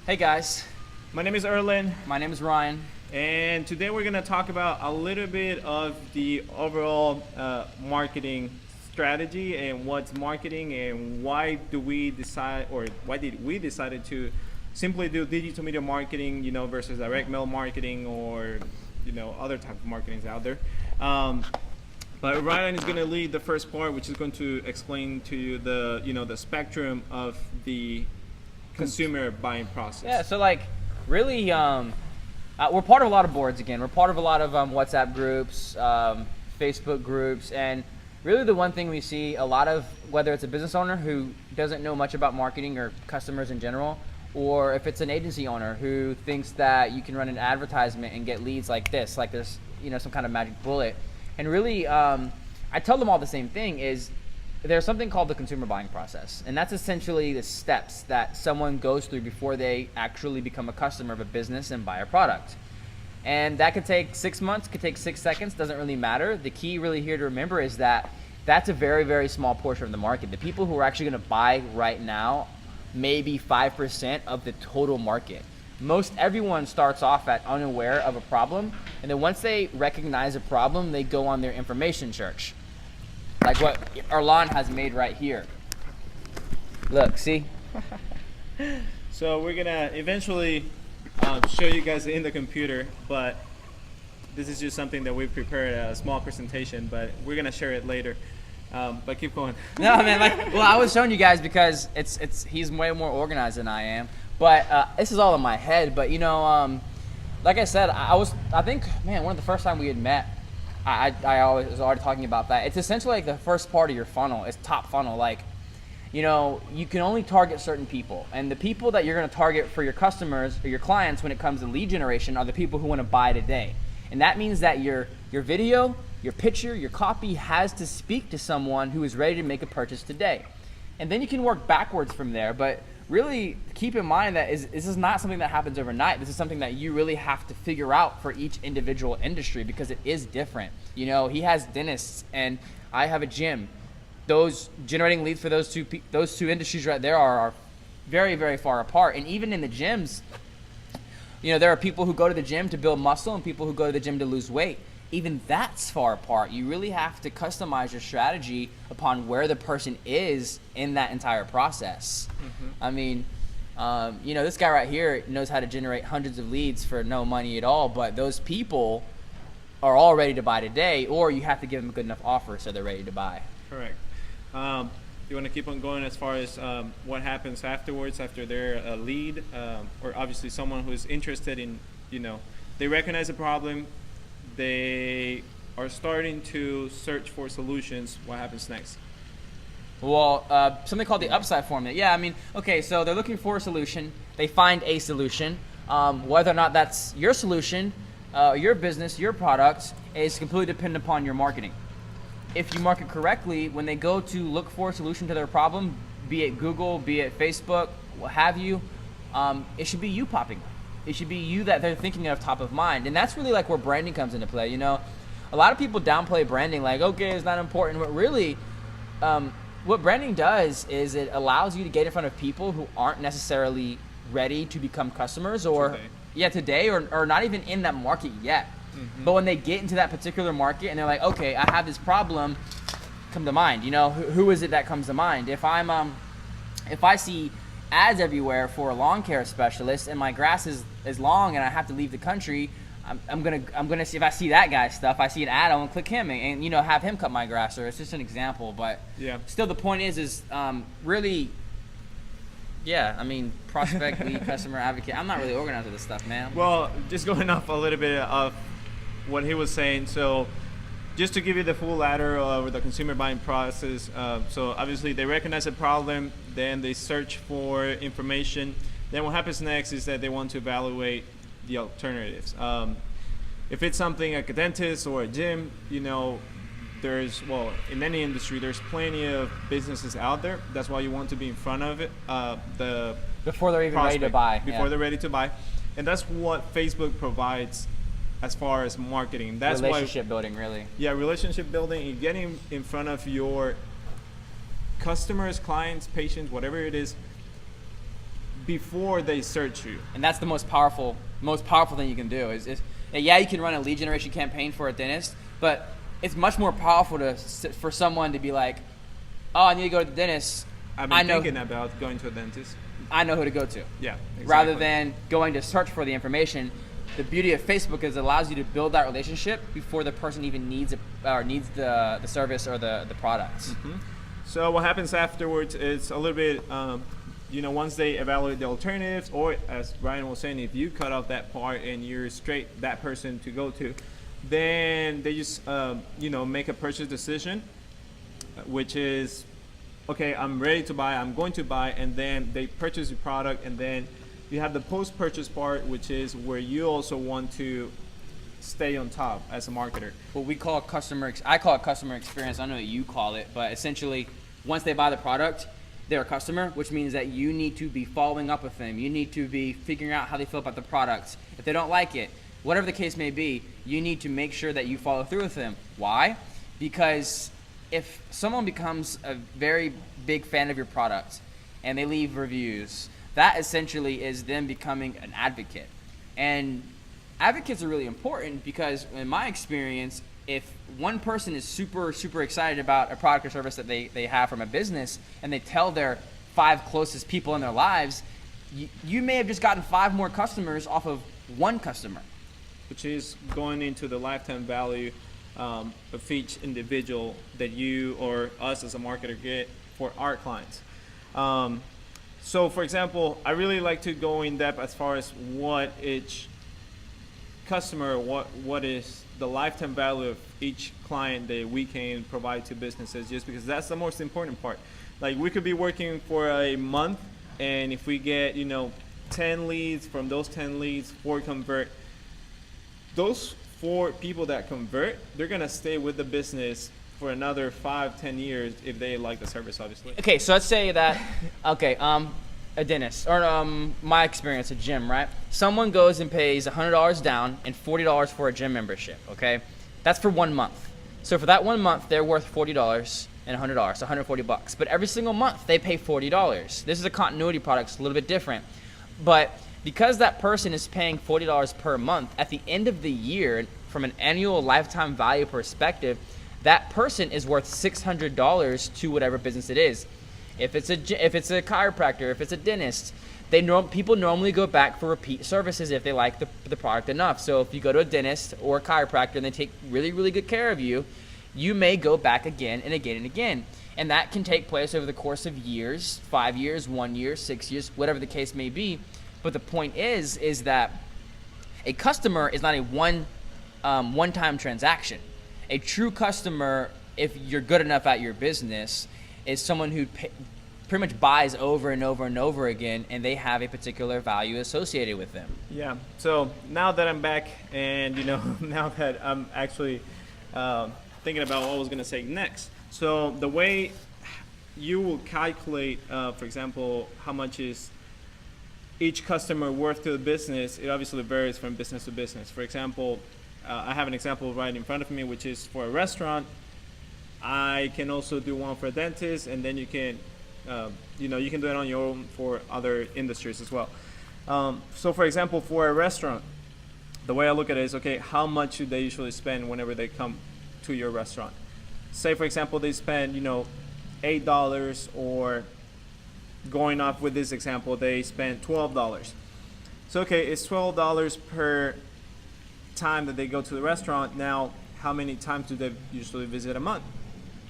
Hey guys, My name is Erlen, my name is Ryan. and today we're going to talk about a little bit of the overall marketing strategy and what's marketing and why do we decide or why did we decided to simply do digital media marketing, versus direct mail marketing or other type of marketings out there. But Ryan is going to lead the first part, which is going to explain to you the spectrum of the consumer buying process. Yeah, so really, we're part of a lot of boards again. We're part of a lot of WhatsApp groups, Facebook groups, and really the one thing we see a lot of, whether it's a business owner who doesn't know much about marketing or customers in general, or if it's an agency owner who thinks that you can run an advertisement and get leads like this, like there's some kind of magic bullet. And really, I tell them all the same thing is there's something called the consumer buying process. And that's essentially the steps that someone goes through before they actually become a customer of a business and buy a product. And that could take 6 months, could take 6 seconds, doesn't really matter. The key really here to remember is that that's a very, very small portion of the market. The people who are actually gonna buy right now, maybe 5% of the total market. Most everyone starts off at unaware of a problem, and then once they recognize a problem, they go on their information search. Like what Erlan has made right here. Look, see? So we're gonna eventually show you guys in the computer, but this is just something that we've prepared, a small presentation, but we're gonna share it later. But keep going. No, man, I was showing you guys because he's way more organized than I am. But this is all in my head. But like I said, I think, man, one of the first time we had met, I always was already talking about that. It's essentially like the first part of your funnel. It's top funnel. You can only target certain people, and the people that you're going to target for your customers or your clients when it comes to lead generation are the people who want to buy today. And that means that your video, your picture, your copy has to speak to someone who is ready to make a purchase today. And then you can work backwards from there. But really keep in mind that this is not something that happens overnight. This is something that you really have to figure out for each individual industry because it is different. He has dentists and I have a gym. Those generating leads for those two industries right there are very, very far apart. And even in the gyms, there are people who go to the gym to build muscle and people who go to the gym to lose weight. Even that's far apart. You really have to customize your strategy upon where the person is in that entire process. Mm-hmm. I mean, this guy right here knows how to generate hundreds of leads for no money at all, but those people are all ready to buy today, or you have to give them a good enough offer so they're ready to buy. Correct. You want to keep on going as far as what happens afterwards after they're a lead, or obviously someone who is interested in, they recognize a problem, they are starting to search for solutions. What happens next? Well, something called the upside formula. Yeah, I mean, okay, so they're looking for a solution. They find a solution. Whether or not that's your solution, your business, your product, is completely dependent upon your marketing. If you market correctly, when they go to look for a solution to their problem, be it Google, be it Facebook, what have you, it should be you popping up. It should be you that they're thinking of top of mind. And that's really like where branding comes into play. A lot of people downplay branding like, okay, it's not important. But really, what branding does is it allows you to get in front of people who aren't necessarily ready to become customers today or not even in that market yet. Mm-hmm. But when they get into that particular market and they're like, okay, I have this problem, come to mind. Who is it that comes to mind? If I see ads everywhere for a lawn care specialist and my grass is long and I have to leave the country, I'm gonna see, if I see that guy's stuff, I see an ad, I want to click him and have him cut my grass. Or it's just an example, but yeah. Still the point is really, yeah, I mean, prospect, lead, customer, advocate. I'm not really organized with this stuff, man. Well, just going off a little bit of what he was saying, so just to give you the full ladder of the consumer buying process, so obviously they recognize a problem, then they search for information. Then what happens next is that they want to evaluate the alternatives. If it's something like a dentist or a gym, in any industry, there's plenty of businesses out there. That's why you want to be in front of it, before they're even ready to buy. Before they're ready to buy. And that's what Facebook provides as far as marketing. That's relationship building, really. Yeah, relationship building and getting in front of your customers, clients, patients, whatever it is, before they search you. And that's the most powerful thing you can do is yeah, you can run a lead generation campaign for a dentist, but it's much more powerful for someone to be like, oh, I need to go to the dentist. I've been thinking about going to a dentist. I know who to go to. Yeah, exactly. Rather than going to search for the information. The beauty of Facebook is it allows you to build that relationship before the person even needs the service or the product. So what happens afterwards is a little bit, once they evaluate the alternatives, or as Ryan was saying, if you cut off that part and you're straight that person to go to, then they just make a purchase decision, which is, okay, I'm ready to buy, I'm going to buy, and then they purchase the product, and then you have the post-purchase part, which is where you also want to stay on top as a marketer. What we call I call it customer experience. I don't know what you call it, but essentially, once they buy the product, they're a customer, which means that you need to be following up with them. You need to be figuring out how they feel about the product. If they don't like it, whatever the case may be, you need to make sure that you follow through with them. Why? Because if someone becomes a very big fan of your product and they leave reviews, that essentially is them becoming an advocate. And advocates are really important because in my experience, if one person is super, super excited about a product or service that they have from a business and they tell their 5 closest people in their lives, you may have just gotten 5 more customers off of one customer. Which is going into the lifetime value of each individual that you or us as a marketer get for our clients. So for example, I really like to go in depth as far as what each customer, what is the lifetime value of each client that we can provide to businesses, just because that's the most important part. Like, we could be working for a month, and if we get 10 leads, from those 10 leads 4 convert, those 4 people that convert, they're gonna stay with the business for another 5-10 years if they like the service, obviously. Okay, so let's say that a dentist, or my experience, a gym, right? Someone goes and pays $100 down and $40 for a gym membership, okay? That's for 1 month. So for that 1 month, they're worth $40 and $100, so $140. But every single month, they pay $40. This is a continuity product, it's a little bit different. But because that person is paying $40 per month, at the end of the year, from an annual lifetime value perspective, that person is worth $600 to whatever business it is. If it's a chiropractor, if it's a dentist, people normally go back for repeat services if they like the product enough. So if you go to a dentist or a chiropractor and they take really, really good care of you, you may go back again and again and again. And that can take place over the course of years, 5 years, 1 year, 6 years, whatever the case may be. But the point is that a customer is not a one-time transaction. A true customer, if you're good enough at your business, is someone who pretty much buys over and over and over again, and they have a particular value associated with them. Yeah. So now that I'm back, and now that I'm actually thinking about what I was going to say next. So the way you will calculate, for example, how much is each customer worth to the business, it obviously varies from business to business. For example, I have an example right in front of me, which is for a restaurant. I can also do one for a dentist, and then you can do it on your own for other industries as well. So for example, for a restaurant, the way I look at it is, okay, how much do they usually spend whenever they come to your restaurant? Say, for example, they spend, $8, or going off with this example, they spend $12. So, okay, it's $12 per time that they go to the restaurant. Now, how many times do they usually visit a month?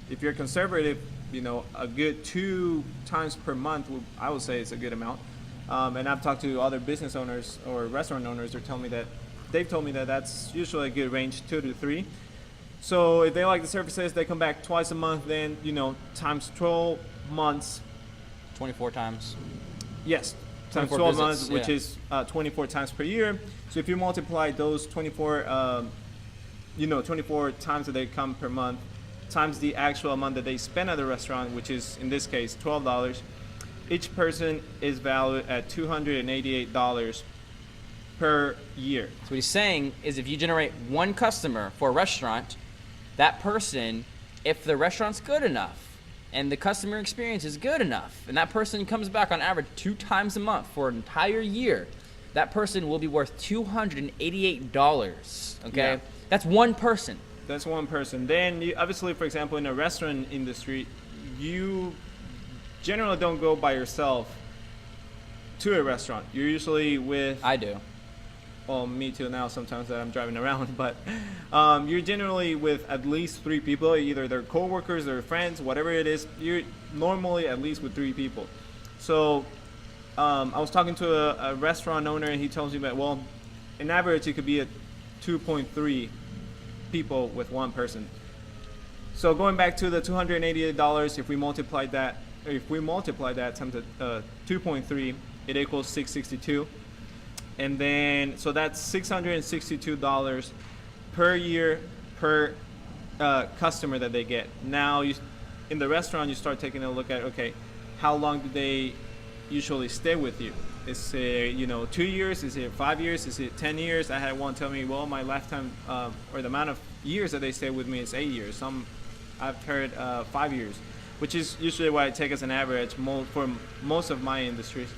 If you're conservative, a good 2 times per month, I would say it's a good amount. And I've talked to other business owners or restaurant owners. They've told me that that's usually a good range, 2 to 3. So if they like the services, they come back twice a month. Then times 12 months. 24 times. Yes, times 24 12 visits, months, which is 24 times per year. So if you multiply those 24, 24 times that they come per month, times the actual amount that they spend at the restaurant, which is in this case $12, each person is valued at $288 per year. So what he's saying is, if you generate one customer for a restaurant, that person, if the restaurant's good enough and the customer experience is good enough, and that person comes back on average 2 times a month for an entire year, that person will be worth $288. Okay, Yeah. that's one person. That's one person. Then you, obviously, for example, in the restaurant industry, you generally don't go by yourself to a restaurant. You're usually with, I do. well, me too now sometimes that I'm driving around, but you're generally with at least 3 people, either their coworkers, their friends, whatever it is. You're normally at least with 3 people. So I was talking to a restaurant owner, and he tells me that, well, in average, it could be a 2.3 people with one person. So going back to the $288, if we multiply that times 2.3, it equals 662. And then, so that's $662 per year per customer that they get. Now, in the restaurant, you start taking a look at, okay, how long do they usually stay with you? Is it 2 years? Is it 5 years? Is it 10 years? I had one tell me, well, my lifetime or the amount of years that they stay with me is 8 years. I've heard 5 years, which is usually what I take as an average for most of my industries.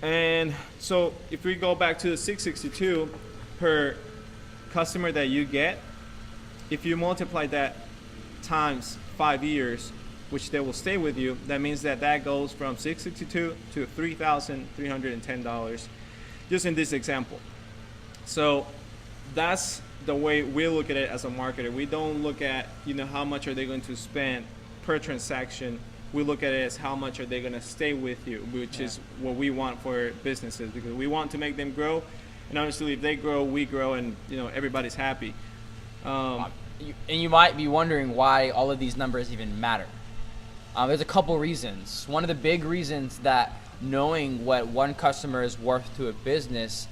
And so if we go back to the 662 per customer that you get, if you multiply that times 5 years, which they will stay with you, that means that goes from $662 to $3,310, just in this example. So that's the way we look at it as a marketer. We don't look at how much are they going to spend per transaction. We look at it as how much are they going to stay with you, which is what we want for businesses, because we want to make them grow, and obviously if they grow, we grow, and everybody's happy. And you might be wondering why all of these numbers even matter. There's a couple reasons. One of the big reasons that knowing what one customer is worth to a business,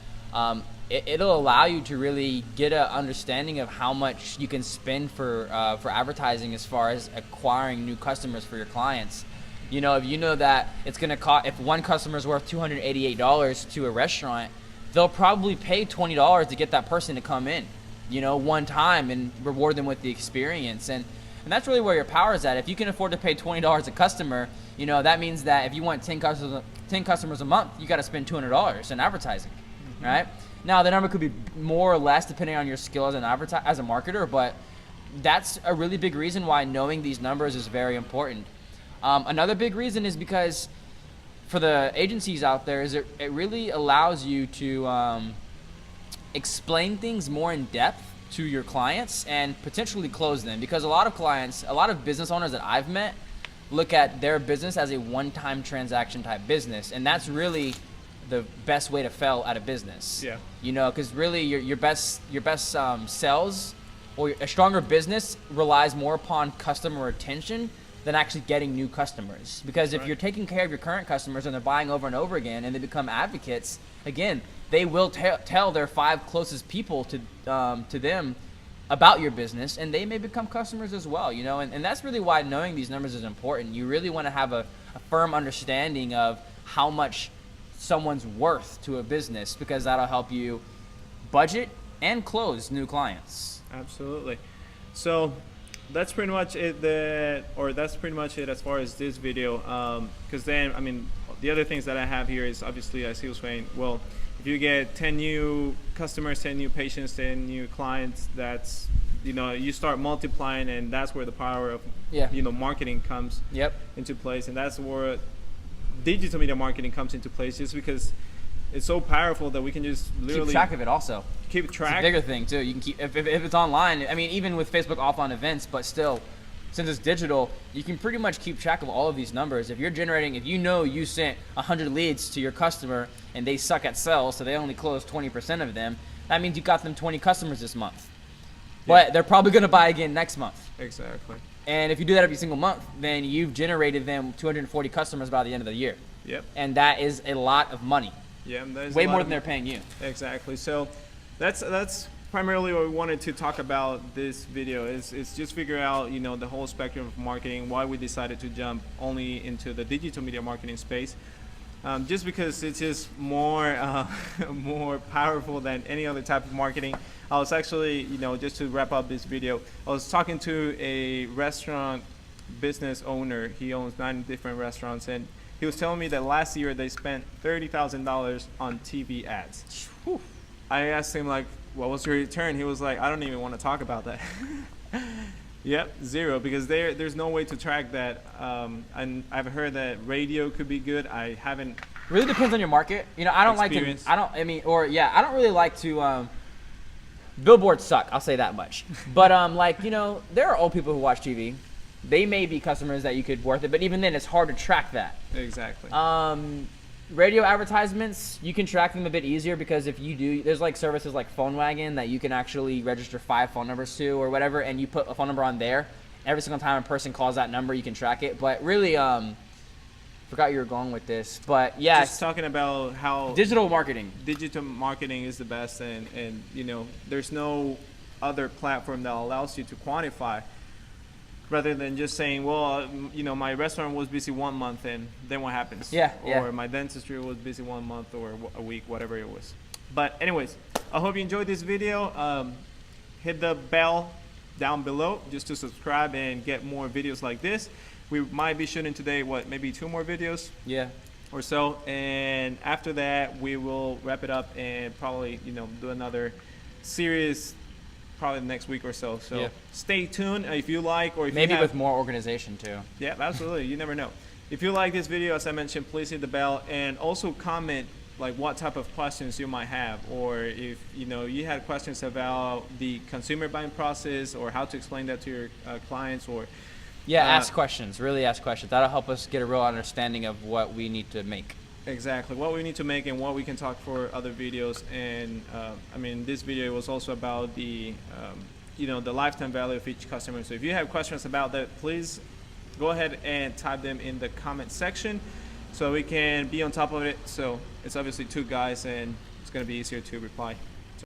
it'll allow you to really get an understanding of how much you can spend for advertising as far as acquiring new customers for your clients. If you know that it's going to cost, if one customer is worth $288 to a restaurant, they'll probably pay $20 to get that person to come in, one time, and reward them with the experience. And that's really where your power is at. If you can afford to pay $20 a customer, that means that if you want 10 customers a month, you got to spend $200 in advertising, right? Now, the number could be more or less depending on your skill as a marketer, but that's a really big reason why knowing these numbers is very important. Another big reason is because for the agencies out there is it really allows you to explain things more in depth to your clients and potentially close them, because a lot of business owners that I've met look at their business as a one-time transaction type business, and that's really the best way to fail at a business. Yeah. Because really your best sales or a stronger business relies more upon customer retention than actually getting new customers. Because if you're taking care of your current customers and they're buying over and over again and they become advocates, again, they will tell their 5 closest people to them about your business, and they may become customers as well. And that's really why knowing these numbers is important. You really want to have a firm understanding of how much someone's worth to a business, because that'll help you budget and close new clients. Absolutely. So that's pretty much it. That's pretty much it as far as this video. Because then, the other things that I have here is obviously, as he was saying, well, if you get 10 new customers, 10 new patients, 10 new clients, that's you start multiplying, and that's where the power of marketing comes into place, and that's where digital media marketing comes into place, just because it's so powerful that we can just literally keep track of it. Also, keep track. It's a bigger thing too. You can keep if it's online. Even with Facebook offline events, but still, since it's digital, you can pretty much keep track of all of these numbers. If you sent 100 leads to your customer and they suck at sales, so they only close 20% of them, that means you got them 20 customers this month. But they're probably going to buy again next month. Exactly. And if you do that every single month, then you've generated them 240 customers by the end of the year. Yep. And that is a lot of money. Yeah, way more than they're paying you. Exactly. So that's primarily what we wanted to talk about this video is just figure out the whole spectrum of marketing, why we decided to jump only into the digital media marketing space, just because it's just more more powerful than any other type of marketing. I was actually just to wrap up this video, I was talking to a restaurant business owner. He owns 9 different restaurants, and he was telling me that last year they spent $30,000 on TV ads. Whew. I asked him like, what was your return? He was like, I don't even want to talk about that. Yep, 0, because there's no way to track that. And I've heard that radio could be good. I haven't. Really depends on your market. You know, I don't like to. Experience. I don't. I mean, or yeah, I don't really like to. Billboards suck. I'll say that much. But like, you know, there are old people who watch TV. They may be customers that you could worth it, but even then, it's hard to track that. Exactly. Radio advertisements, you can track them a bit easier because if you do, there's like services like PhoneWagon that you can actually register 5 phone numbers to or whatever, and you put a phone number on there. Every single time a person calls that number, you can track it. But really, forgot you were going with this, but yeah, Just talking about how digital marketing. digital marketing is the best, and you know, there's no other platform that allows you to quantify, rather than just saying, well, you know, my restaurant was busy 1 month, and then what happens? Yeah, or yeah. my dentistry was busy 1 month or a week, whatever it was. But anyways, I hope you enjoyed this video. Hit the bell down below just to subscribe and get more videos like this. We might be shooting today, maybe 2 more videos Yeah. or so, and after that we will wrap it up and probably, you know, do another series probably next week or so. So Yeah. stay tuned if you like, or if Maybe you have, with more organization too. yeah, absolutely, you never know. If you like this video, as I mentioned, please hit the bell, and also comment like what type of questions you might have, or if you know you had questions about the consumer buying process, or how to explain that to your clients, or Yeah, ask questions. Really ask questions. That'll help us get a real understanding of what we need to make. exactly what we need to make and what we can talk for other videos. And I mean, this video was also about the you know, the lifetime value of each customer. So if you have questions about that, please go ahead and type them in the comment section so we can be on top of it. So it's obviously 2 guys, and it's going to be easier to reply.